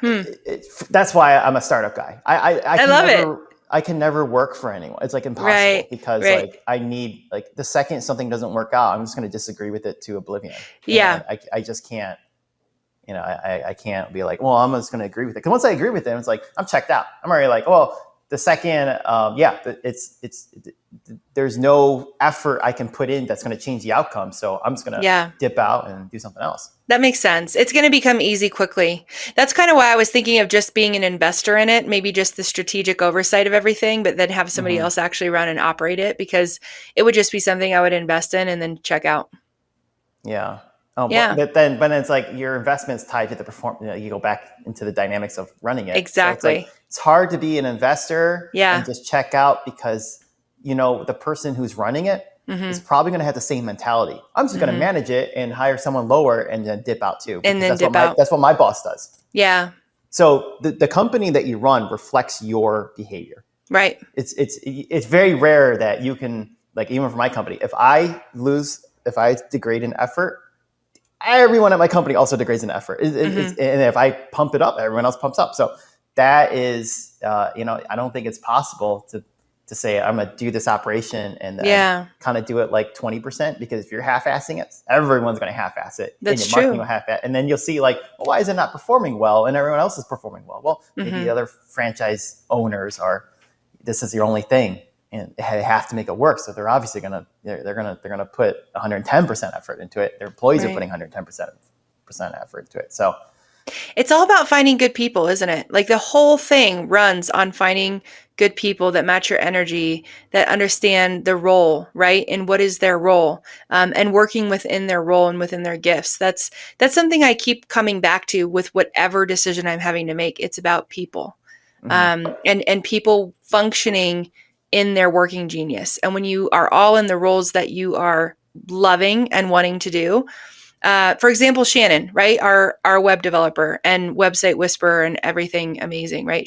Hmm. That's why I'm a startup guy. I love it. I can never work for anyone. It's like impossible Right. because Right. like I need like the second something doesn't work out, I'm just going to disagree with it to oblivion. Yeah. And I just can't, I can't be like, well, I'm just going to agree with it. Because once I agree with it, it's like, I'm checked out. I'm already like, well, the second, there's no effort I can put in that's going to change the outcome. So I'm just going to Yeah. dip out and do something else. That makes sense. It's going to become easy quickly. That's kind of why I was thinking of just being an investor in it, maybe just the strategic oversight of everything, but then have somebody else actually run and operate it, because it would just be something I would invest in and then check out. Yeah. Oh, Yeah, but then it's like your investment's tied to the performance. You go back into the dynamics of running it. So it's like, exactly. it's hard to be an investor and Yeah. just check out because, the person who's running it is Hmm. probably going to have the same mentality. I'm just going to Hmm. manage it and hire someone lower and then dip out too, And because then dip out. that's what my boss does. Yeah. So the company that you run reflects your behavior. Right. It's very rare that you can, like, even for my company, if I degrade an effort, everyone at my company also degrades an effort. And if I pump it up, everyone else pumps up. So that is, I don't think it's possible to say I'm going to do this operation and then kind of do it like 20%, because if you're half-assing it, everyone's going to half-ass it. That's and your marketing true. will half-ass, and then you'll see like, well, why is it not performing well and everyone else is performing well? Well, maybe the other franchise owners this is your only thing, and they have to make it work. So they're obviously they're gonna put 110% effort into it. Their employees are putting 110% effort into it. So It's all about finding good people, isn't it? Like the whole thing runs on finding good people that match your energy, that understand the role, right? And what is their role, and working within their role and within their gifts. That's something I keep coming back to with whatever decision I'm having to make. It's about people, and people functioning in their working genius. And when you are all in the roles that you are loving and wanting to do, for example, Shannon, right? Our web developer and website whisperer and everything amazing, right?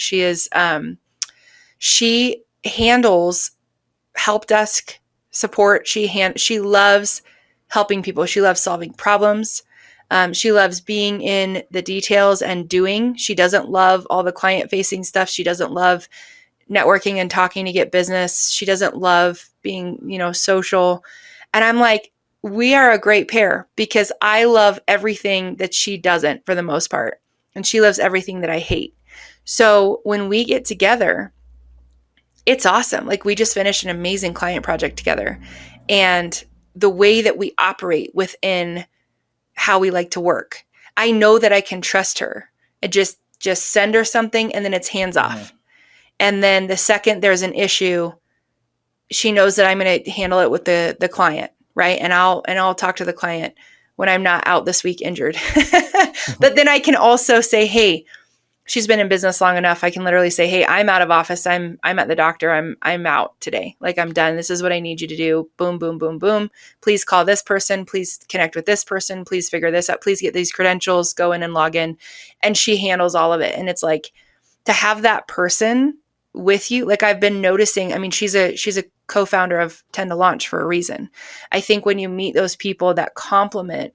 She handles help desk support. She loves helping people. She loves solving problems. She loves being in the details and doing. She doesn't love all the client facing stuff. She doesn't love networking and talking to get business. She doesn't love being, social. And I'm like, we are a great pair, because I love everything that she doesn't for the most part. And she loves everything that I hate. So when we get together, it's awesome. Like, we just finished an amazing client project together. And the way that we operate within how we like to work, I know that I can trust her and just send her something, and then it's hands off. And then the second there's an issue, she knows that I'm going to handle it with the client, right? And I'll talk to the client when I'm not out this week injured. But then I can also say, hey, she's been in business long enough. I can literally say, hey, I'm out of office. I'm at the doctor. I'm out today. Like, I'm done. This is what I need you to do. Boom, boom, boom, boom. Please call this person. Please connect with this person. Please figure this out. Please get these credentials, go in and log in. And she handles all of it. And it's like, to have that person with you, like, I've been noticing, I mean, she's a co-founder of Tend to Launch for a reason. I think when you meet those people that complement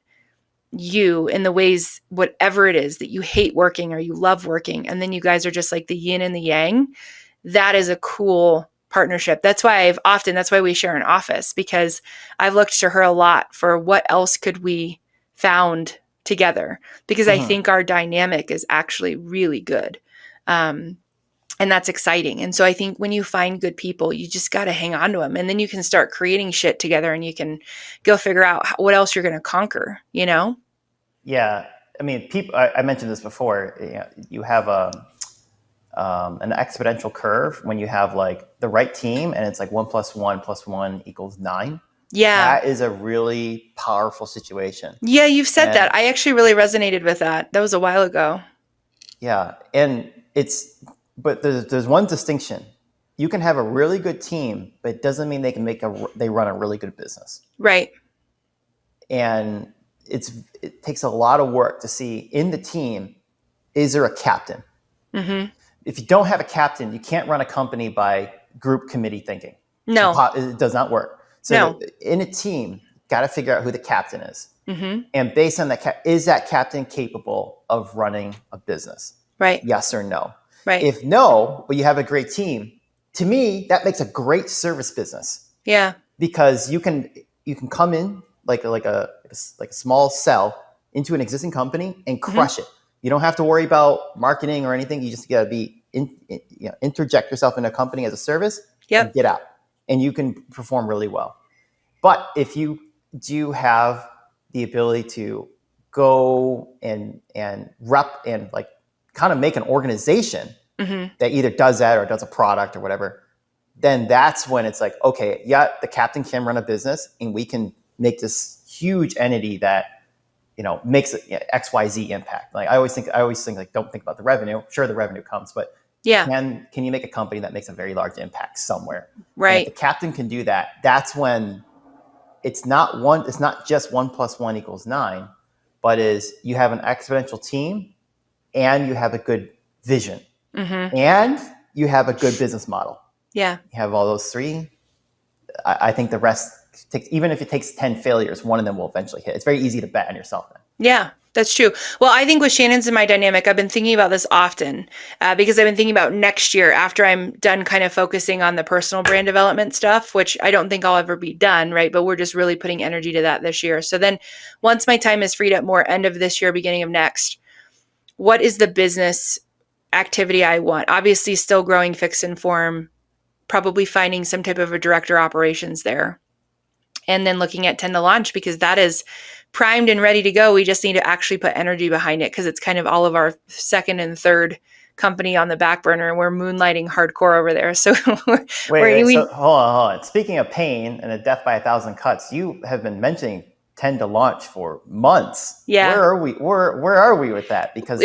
you in the ways, whatever it is that you hate working or you love working, and then you guys are just like the yin and the yang, that is a cool partnership. That's why we share an office, because I've looked to her a lot for what else could we found together, because I think our dynamic is actually really good. And that's exciting. And so I think when you find good people, you just got to hang on to them, and then you can start creating shit together, and you can go figure out what else you're going to conquer, Yeah, I mean, I mentioned this before. You have an exponential curve when you have like the right team, and it's like 1 + 1 + 1 = 9. Yeah. That is a really powerful situation. Yeah, you've said that. I actually really resonated with that. That was a while ago. Yeah, and but there's one distinction. You can have a really good team, but it doesn't mean they can they run a really good business. Right. And it takes a lot of work to see in the team, is there a captain? If you don't have a captain, you can't run a company by group committee thinking. No. It does not work. So in a team, got to figure out who the captain is. And based on that, is that captain capable of running a business? Right. Yes or no. Right. If no, but you have a great team, to me, that makes a great service business. Yeah. Because you can come in like a small cell into an existing company and crush it. You don't have to worry about marketing or anything. You just got to be interject yourself in a company as a service and get out, and you can perform really well. But if you do have the ability to go and rep and like kind of make an organization that either does that or does a product or whatever, then that's when it's like, okay, yeah, the captain can run a business and we can make this huge entity that, makes XYZ impact. Like I always think like, don't think about the revenue. Sure, the revenue comes, but can you make a company that makes a very large impact somewhere? Right. And if the captain can do that, that's when it's not just 1 + 1 = 9, but is you have an exponential team and you have a good vision and you have a good business model. Yeah. You have all those three. I think the rest takes, even if it takes 10 failures, one of them will eventually hit. It's very easy to bet on yourself then. Yeah, that's true. Well, I think with Shannon's and my dynamic, I've been thinking about this often because I've been thinking about next year after I'm done kind of focusing on the personal brand development stuff, which I don't think I'll ever be done, right? But we're just really putting energy to that this year. So then once my time is freed up more end of this year, beginning of next, what is the business activity I want? Obviously still growing Fix and Form, probably finding some type of a director operations there. And then looking at Tend to Launch because that is primed and ready to go. We just need to actually put energy behind it because it's kind of all of our second and third company on the back burner. And we're moonlighting hardcore over there. So so hold on. Speaking of pain and a death by 1,000 cuts, you have been mentioning Tend to Launch for months. Yeah. Where are we? Where are we with that? Because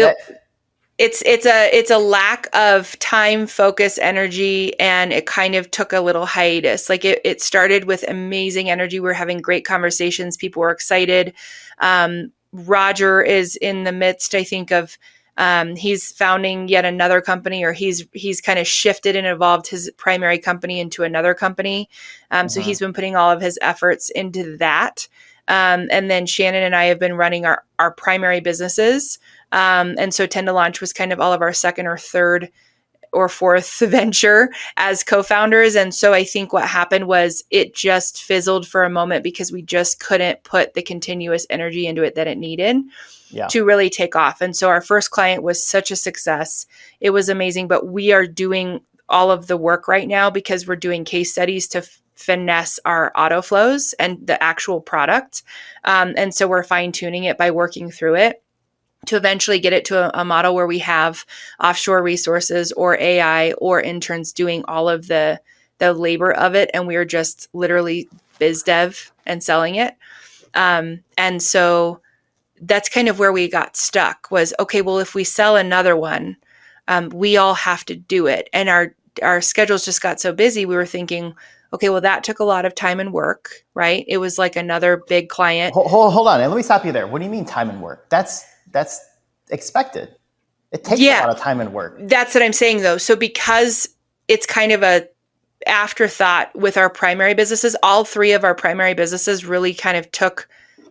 it's a lack of time, focus, energy, and it kind of took a little hiatus. Like it started with amazing energy. We're having great conversations. People were excited. Roger is in the midst, I think, of he's founding yet another company, or he's kind of shifted and evolved his primary company into another company. So he's been putting all of his efforts into that. And then Shannon and I have been running our primary businesses. And so Tend to Launch was kind of all of our second or third or fourth venture as co-founders. And so I think what happened was it just fizzled for a moment because we just couldn't put the continuous energy into it that it needed to really take off. And so our first client was such a success. It was amazing, but we are doing all of the work right now because we're doing case studies to finesse our auto flows and the actual product. And so we're fine tuning it by working through it to eventually get it to a model where we have offshore resources or AI or interns doing all of the labor of it. And we are just literally biz dev and selling it. And so that's kind of where we got stuck was, okay, well, if we sell another one, we all have to do it. And our schedules just got so busy. We were thinking, okay, well, that took a lot of time and work, right? It was like another big client. Hold on. And let me stop you there. What do you mean time and work? That's expected. It takes a lot of time and work. That's what I'm saying, though. So because it's kind of a afterthought with our primary businesses, all three of our primary businesses really kind of took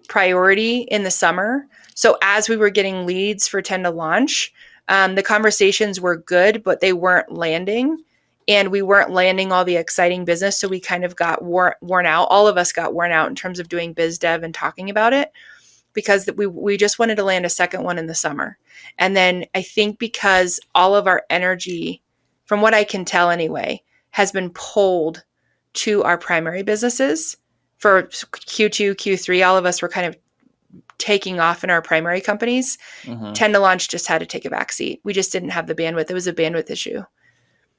priority in the summer. So as we were getting leads for Tend to Launch, the conversations were good, but they weren't landing. And we weren't landing all the exciting business. So we kind of got worn out. All of us got worn out in terms of doing biz dev and talking about it, because we just wanted to land a second one in the summer. And then I think because all of our energy, from what I can tell anyway, has been pulled to our primary businesses for Q2, Q3, all of us were kind of taking off in our primary companies. Tend to Launch just had to take a back seat. We just didn't have the bandwidth. It was a bandwidth issue.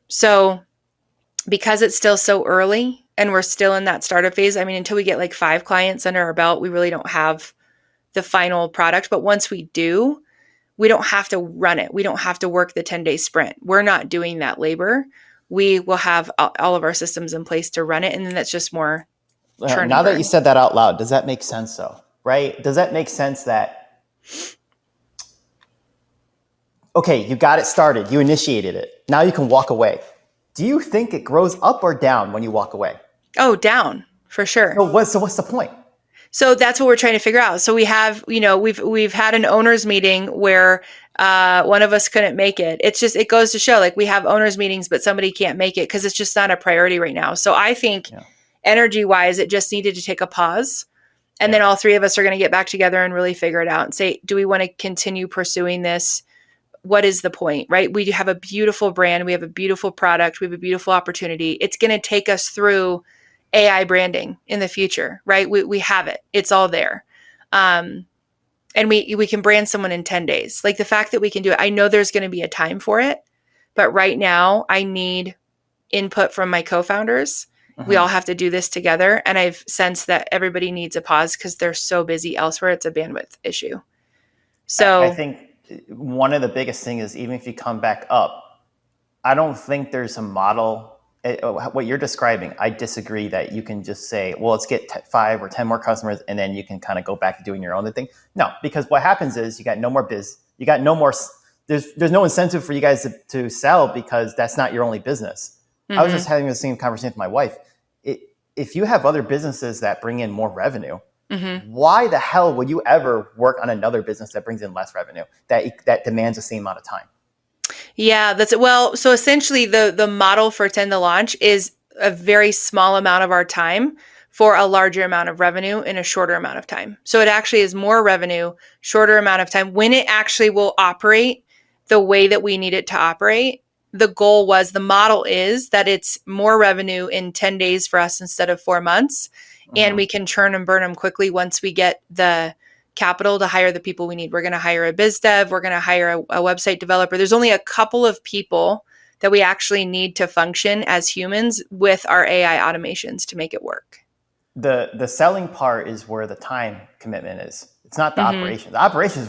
So because it's still so early and we're still in that startup phase, I mean, until we get like 5 clients under our belt, we really don't have the final product. But once we do, we don't have to run it. We don't have to work the 10-day sprint. We're not doing that labor. We will have all of our systems in place to run it. And then that's just more churn. Now that you said that out loud, does that make sense though? Right? Does that make sense that, okay, you got it started, you initiated it, now you can walk away. Do you think it grows up or down when you walk away? Oh, down, for sure. So what's the point? So that's what we're trying to figure out. So we have, we've had an owners meeting where one of us couldn't make it. It's just, it goes to show, like, we have owners meetings, but somebody can't make it because it's just not a priority right now. So I think Yeah. energy wise, it just needed to take a pause. And then all three of us are going to get back together and really figure it out and say, do we want to continue pursuing this? What is the point, right? We have a beautiful brand. We have a beautiful product. We have a beautiful opportunity. It's going to take us through AI branding in the future, right? We have it. It's all there. And we can brand someone in 10 days. Like, the fact that we can do it, I know there's going to be a time for it, but right now I need input from my co-founders. We all have to do this together. And I've sensed that everybody needs a pause because they're so busy elsewhere. It's a bandwidth issue. So I think one of the biggest things is, even if you come back up, I don't think there's a model. What you're describing, I disagree that you can just say, well, let's get 5 or 10 more customers and then you can kind of go back to doing your own thing. No, because what happens is you got no more you got no more, there's no incentive for you guys to sell, because that's not your only business. I was just having the same conversation with my wife. If you have other businesses that bring in more revenue, why the hell would you ever work on another business that brings in less revenue, that demands the same amount of time? Yeah, that's it. Well, so essentially the model for Tend to Launch is a very small amount of our time for a larger amount of revenue in a shorter amount of time. So it actually is more revenue, shorter amount of time, when it actually will operate the way that we need it to operate. The model is that it's more revenue in 10 days for us instead of 4 months. And we can churn and burn them quickly once we get the capital to hire the people we need. We're going to hire a biz dev. We're going to hire a website developer. There's only a couple of people that we actually need to function as humans with our AI automations to make it work. The selling part is where the time commitment is. It's not the operation. The operation is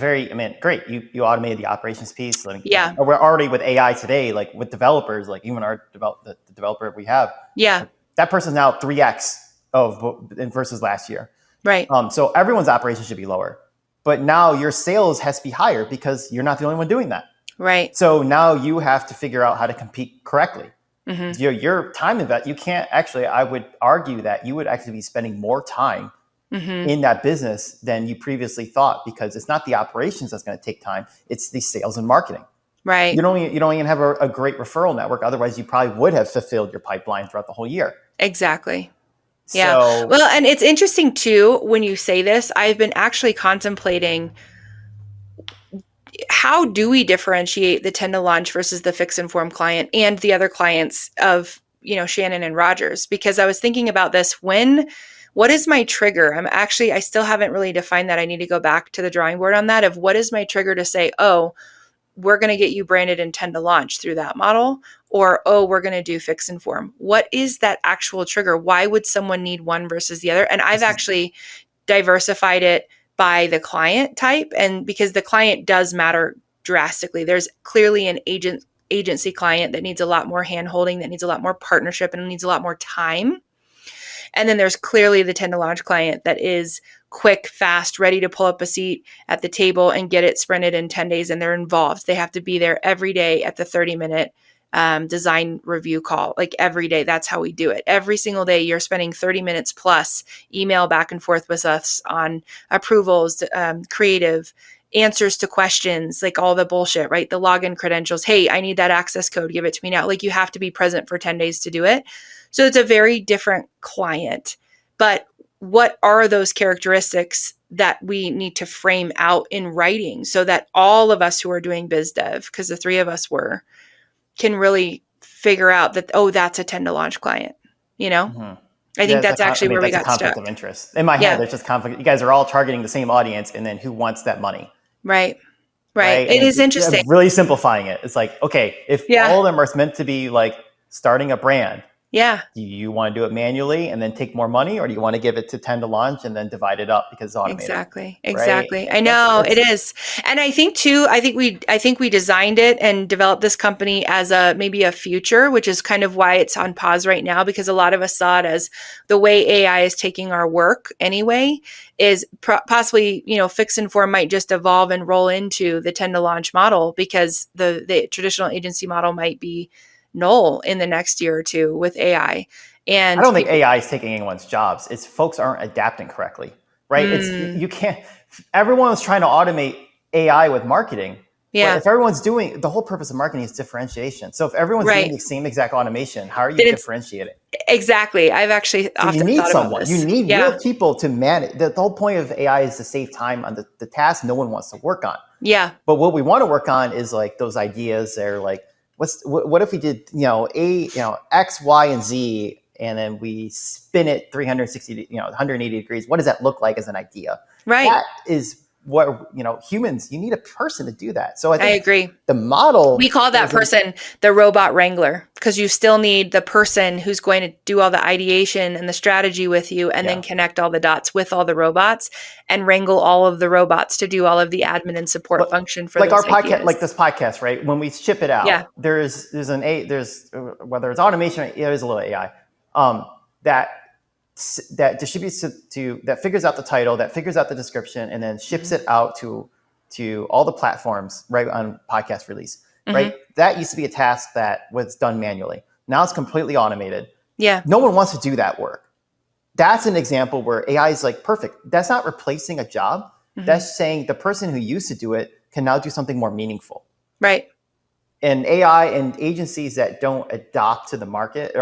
great. You automated the operations piece. Yeah. We're already with AI today, like with developers, like even the developer we have. Yeah. That person's now 3x versus last year. Right. So everyone's operation should be lower, but now your sales has to be higher because you're not the only one doing that. Right. So now you have to figure out how to compete correctly. Your time invest, you can't actually, I would argue that you would actually be spending more time in that business than you previously thought, because it's not the operations that's going to take time. It's the sales and marketing. Right. You don't even have a great referral network. Otherwise you probably would have fulfilled your pipeline throughout the whole year. Exactly. Yeah. So, well, and it's interesting too, when you say this, I've been actually contemplating, how do we differentiate the Tend to Launch versus the Fix and Form client and the other clients of, Shannon and Rogers? Because I was thinking about this. What is my trigger? I still haven't really defined that. I need to go back to the drawing board on that, of what is my trigger to say, oh, we're going to get you branded and Tend to Launch through that model, or, oh, we're going to do Fix and Form. What is that actual trigger? Why would someone need one versus the other? And I've actually diversified it by the client type, and because the client does matter drastically. There's clearly an agency client that needs a lot more hand-holding, that needs a lot more partnership, and needs a lot more time. And then there's clearly the Tend to Launch client that is quick, fast, ready to pull up a seat at the table and get it sprinted in 10 days. And they're involved. They have to be there every day at the 30-minute design review call, like every day. That's how we do it. Every single day, you're spending 30 minutes plus email back and forth with us on approvals, creative, answers to questions, like all the bullshit, right? The login credentials. Hey, I need that access code. Give it to me now. Like, you have to be present for 10 days to do it. So it's a very different client. But what are those characteristics that we need to frame out in writing so that all of us who are doing biz dev, because the three of us were, can really figure out that, oh, that's a Tend to Launch client, I think that's actually where we got stuck. Conflict of interest. In my head, there's just conflict. You guys are all targeting the same audience, and then who wants that money? Right. It is interesting. Really simplifying it. It's like, okay, if all of them are meant to be like starting a brand, do you want to do it manually and then take more money, or do you want to give it to Tend to Launch and then divide it up because it's automated? Exactly. Right? I know it is. And I think too, I think we designed it and developed this company as maybe a future, which is kind of why it's on pause right now, because a lot of us saw it as the way AI is taking our work anyway, is possibly, Fix and Form might just evolve and roll into the Tend to Launch model, because the traditional agency model might be null in the next year or two with AI. And I don't think AI is taking anyone's jobs. It's folks aren't adapting correctly, right? You can't. Everyone's trying to automate AI with marketing. Yeah. But if everyone's doing, the whole purpose of marketing is differentiation. So if everyone's doing the same exact automation, how are you differentiating? Exactly. I've actually So often you need thought about someone. this. You need Yeah. real people to manage. The whole point of AI is to save time on the task no one wants to work on. Yeah. But what we want to work on is like those ideas. They're like, what if we did X, Y, and Z, and then we spin it 360, 180 degrees. What does that look like as an idea? Right. That is what humans. You need a person to do that. So I think agree. the model, we call that person the robot wrangler, because you still need the person who's going to do all the ideation and the strategy with you, and then connect all the dots with all the robots and wrangle all of the robots to do all of the admin and support function for like those our ideas. podcast, like this podcast, right? When we ship it out, there's whether it's automation, or there's a little AI that distributes to that figures out the title, that figures out the description, and then ships it out to all the platforms right on podcast release. Right, that used to be a task that was done manually. Now it's completely automated. Yeah, no one wants to do that work. That's an example where AI is like perfect. That's not replacing a job. That's saying the person who used to do it can now do something more meaningful. Right. And AI and agencies that don't adapt to the market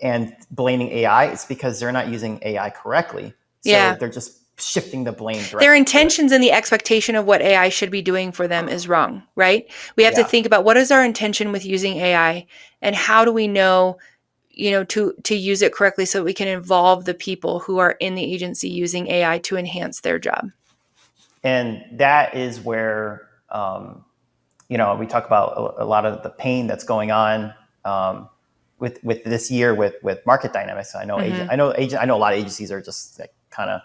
and blaming AI, it's because they're not using AI correctly. So they're just shifting the blame directly. Their intentions and the expectation of what AI should be doing for them is wrong, right? We have to think about what is our intention with using AI, and how do we know to use it correctly so that we can involve the people who are in the agency using AI to enhance their job. And that is where, we talk about a lot of the pain that's going on with this year with market dynamics. I know a lot of agencies are just like kind of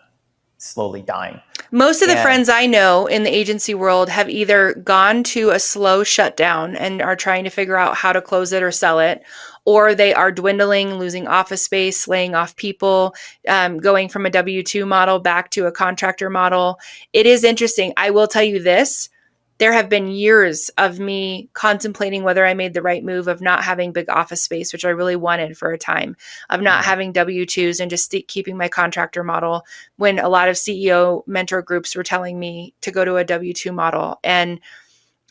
slowly dying. Most of the friends I know in the agency world have either gone to a slow shutdown and are trying to figure out how to close it or sell it, or they are dwindling, losing office space, laying off people, going from a W-2 model back to a contractor model. It is interesting. I will tell you this. There have been years of me contemplating whether I made the right move of not having big office space, which I really wanted for a time, of not having W-2s and just keeping my contractor model, when a lot of CEO mentor groups were telling me to go to a W-2 model. And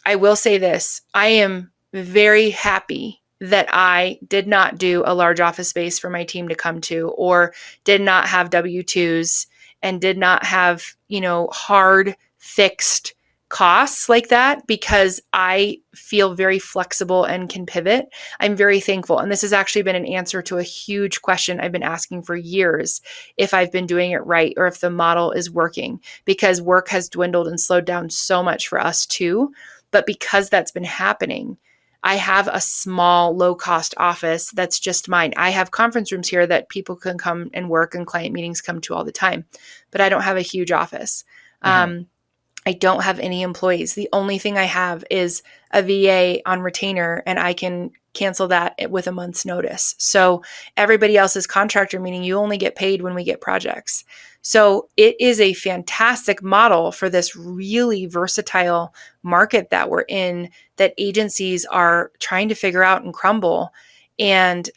I will say this, I am very happy that I did not do a large office space for my team to come to, or did not have W-2s and did not have, hard fixed costs like that, because I feel very flexible and can pivot. I'm very thankful. And this has actually been an answer to a huge question I've been asking for years, if I've been doing it right or if the model is working, because work has dwindled and slowed down so much for us too. But because that's been happening, I have a small, low-cost office that's just mine. I have conference rooms here that people can come and work, and client meetings come to all the time. But I don't have a huge office. I don't have any employees. The only thing I have is a VA on retainer, and I can cancel that with a month's notice. So everybody else is contractor, meaning you only get paid when we get projects. So it is a fantastic model for this really versatile market that we're in, that agencies are trying to figure out and crumble. And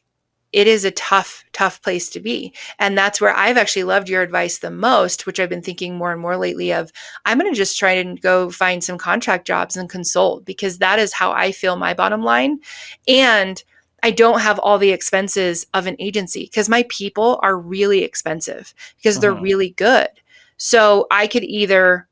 it is a tough, tough place to be. And that's where I've actually loved your advice the most, which I've been thinking more and more lately of, I'm going to just try to go find some contract jobs and consult, because that is how I feel my bottom line. And I don't have all the expenses of an agency, because my people are really expensive because they're really good. So I could either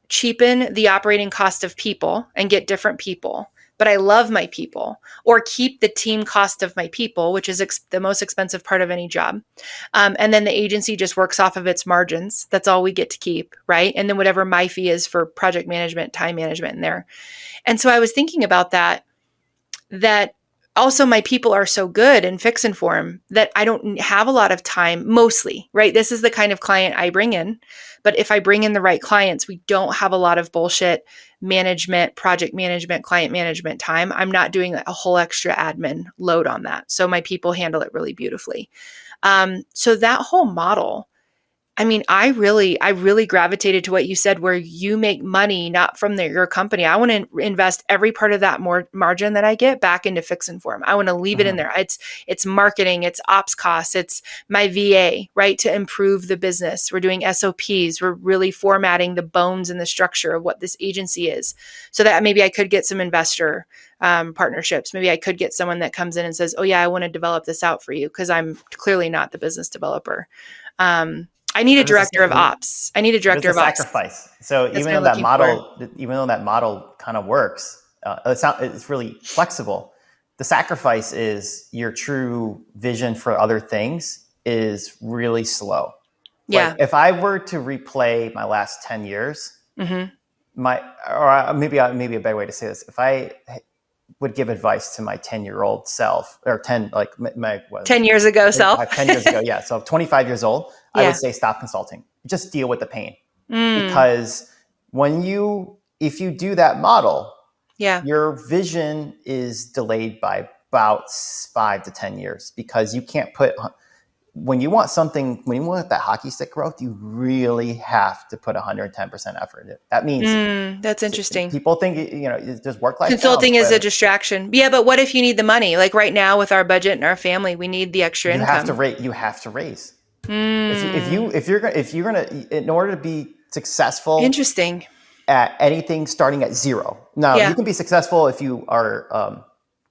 cheapen the operating cost of people and get different people, but I love my people, or keep the team cost of my people, which is the most expensive part of any job. And then the agency just works off of its margins. That's all we get to keep, right? And then whatever my fee is for project management, time management in there. And so I was thinking about that also my people are so good in fix and form that I don't have a lot of time, mostly, right? This is the kind of client I bring in. But if I bring in the right clients, we don't have a lot of bullshit management, project management, client management time. I'm not doing a whole extra admin load on that. So my people handle it really beautifully. So that whole model, I mean, I really gravitated to what you said, where you make money not from your company. I want to invest every part of that more margin that I get back into Fix and Form. I want to leave it in there. It's marketing, it's ops costs, it's my VA, right? To improve the business. We're doing SOPs. We're really formatting the bones and the structure of what this agency is, so that maybe I could get some investor partnerships. Maybe I could get someone that comes in and says, "Oh yeah, I want to develop this out for you," because I'm clearly not the business developer. I need a But it's director of ops. I need a But it's director a of ops. sacrifice. So That's what I'm looking for. even though that model kind of works, it's really flexible. The sacrifice is your true vision for other things is really slow. Like Yeah. if I were to replay my last 10 years, hmm maybe a better way to say this, if I would give advice to my 10-year-old self, or 10, like my what, 10 years ago, self. 10 years ago. Yeah. So 25 years old, I would Yeah. say stop consulting. Just deal with the pain. Mm. Because if you do that model, Yeah. your vision is delayed by about 5 to 10 years, because you can't put, when you want that hockey stick growth, you really have to put 110% effort in it. That means That's interesting. people think, there's work-life balance, Consulting is a but distraction. Yeah, but what if you need the money? Like right now with our budget and our family, we need the extra income. you have to raise. Mm. If you're gonna, in order to be successful Interesting. at anything starting at zero. Now, you Yeah. can be successful if you are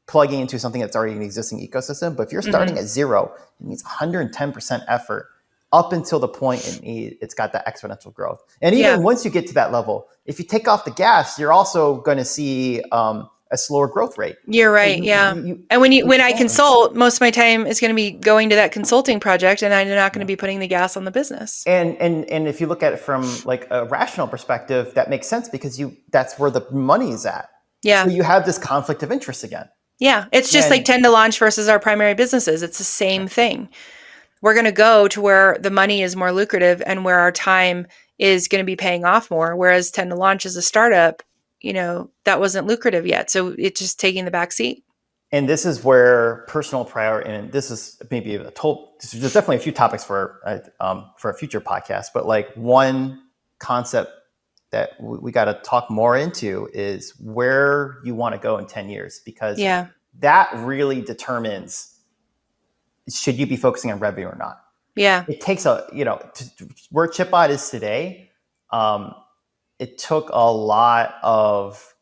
plugging into something that's already an existing ecosystem, but if you're starting at zero, it needs 110% effort up until the point it's got that exponential growth. And even Yeah. once you get to that level, if you take off the gas, you're also going to see a slower growth rate. You're So right. Yeah. And when I consult, most of my time is going to be going to that consulting project, and I'm not going to be putting the gas on the business. And if you look at it from like a rational perspective, that makes sense, because that's where the money is at. Yeah. So you have this conflict of interest again. Yeah. It's just like tend to launch versus our primary businesses. It's the same thing. We're going to go to where the money is more lucrative and where our time is going to be paying off more. Whereas tend to launch as a startup, that wasn't lucrative yet. So it's just taking the back seat. And this is where personal priority, and this is maybe there's definitely a few topics for a future podcast, but like one concept that we got to talk more into is where you want to go in 10 years, because that really determines, should you be focusing on revenue or not? Yeah. It takes where Chipbot is today. It took a lot of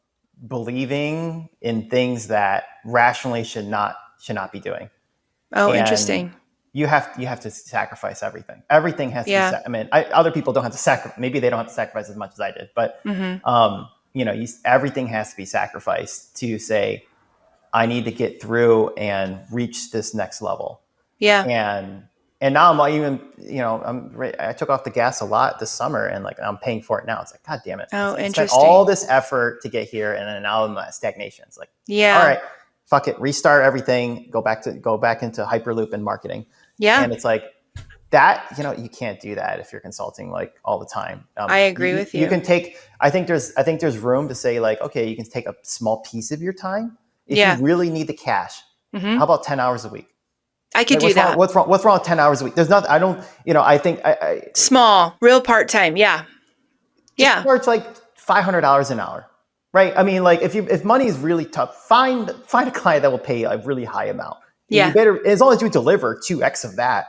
believing in things that rationally should not be doing. Oh, And interesting. You have to sacrifice everything. Everything has to be. I mean, other people don't have to sacrifice. Maybe they don't have to sacrifice as much as I did, but everything has to be sacrificed to say, I need to get through and reach this next level. Yeah. And now I'm even, I took off the gas a lot this summer, and like I'm paying for it now. It's like, God damn it! Oh, I interesting. spent all this effort to get here, and then now I'm at stagnation. It's like, all right, fuck it, restart everything, go back into Hyperloop and marketing. Yeah. And it's like that. You can't do that if you're consulting like all the time. I agree with you. You can take. I think there's room to say like, okay, you can take a small piece of your time if you really need the cash. How about 10 hours a week? I could do that. What's wrong with 10 hours a week? There's nothing. I don't. I think small, real part time. Yeah. Yeah. Charge like $500 an hour, right? I mean, like if money is really tough, find a client that will pay a really high amount. Yeah. You better, as long as you deliver 2x of that.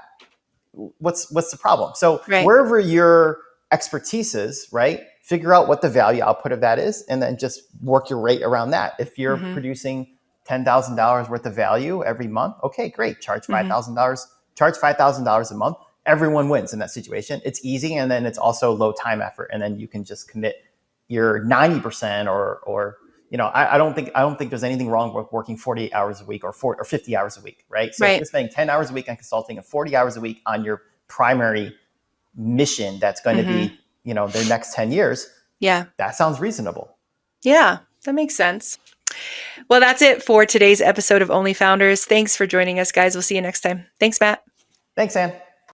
What's the problem? So wherever your expertise is, right? Figure out what the value output of that is, and then just work your rate around that. If you're producing $10,000 worth of value every month, okay, great. Charge $5,000. Charge $5,000 a month. Everyone wins in that situation. It's easy, and then it's also low time effort, and then you can just commit your 90% or I don't think there's anything wrong with working 48 hours a week or 50 hours a week, right? So if you're spending 10 hours a week on consulting and 40 hours a week on your primary mission, that's going to be the next 10 years. Yeah, that sounds reasonable. Yeah, that makes sense. Well, that's it for today's episode of OnlyFounders. Thanks for joining us, guys. We'll see you next time. Thanks, Matt. Thanks, Ann.